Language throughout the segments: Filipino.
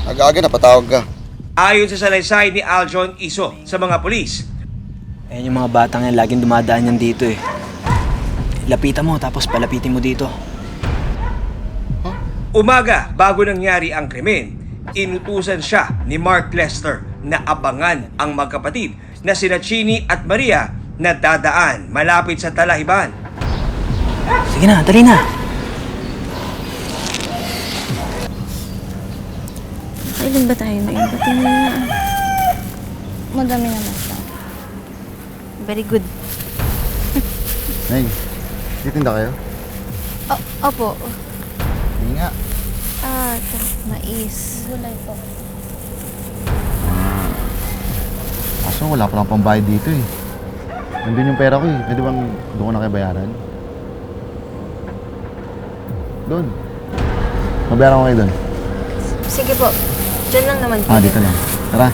Aga-aga napatawag ka. Ayon sa salaysay ni Aljon Iso sa mga pulis, Ayan yung mga batang yan, laging dumadaan yan dito eh. Lapitan mo, tapos palapitin mo dito. umaga bago nangyari ang krimen, inutusan siya ni Mark Lester na abangan ang magkapatid na sina Chini at Maria na dadaan malapit sa Talahiban. Sige na, dali na. Kailan ba tayo na yun? Pati na madami naman siya. Very good. Neng, titinda kayo? Opo. Hindi nga. Mais. Gulay po. Kaso wala pa lang pambayad dito eh. Nandun yung pera ko eh. Pwede bang doon ko na kayo bayaran? Doon. Mabayaran ko kayo doon. Sige po. Diyan lang naman po. Dito lang. Tara.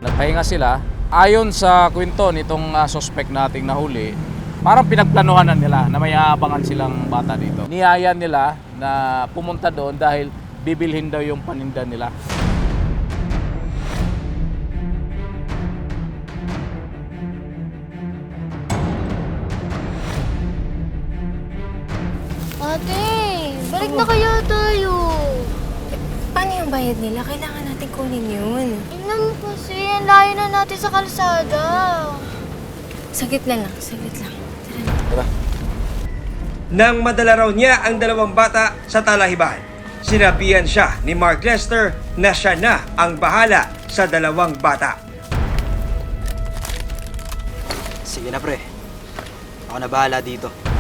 Nagpahinga sila. Ayon sa kwento nitong suspect nating nahuli, parang pinagplanuhan na nila na may aabangan silang bata dito. Niyaya nila na pumunta doon dahil bibilhin daw yung paninda nila. Ate, balik na kaya tayo. Paano yung bayad nila? Kailangan natin kunin yun. Tingnan mo kasi, ang layo na natin sa kalsada. Saglit na lang. Saglit lang. Tara na. Nang madala raw niya ang dalawang bata sa Talahiban, sinabihan siya ni Mark Lester na siya na ang bahala sa dalawang bata. Sige na pre. Ako na bahala dito.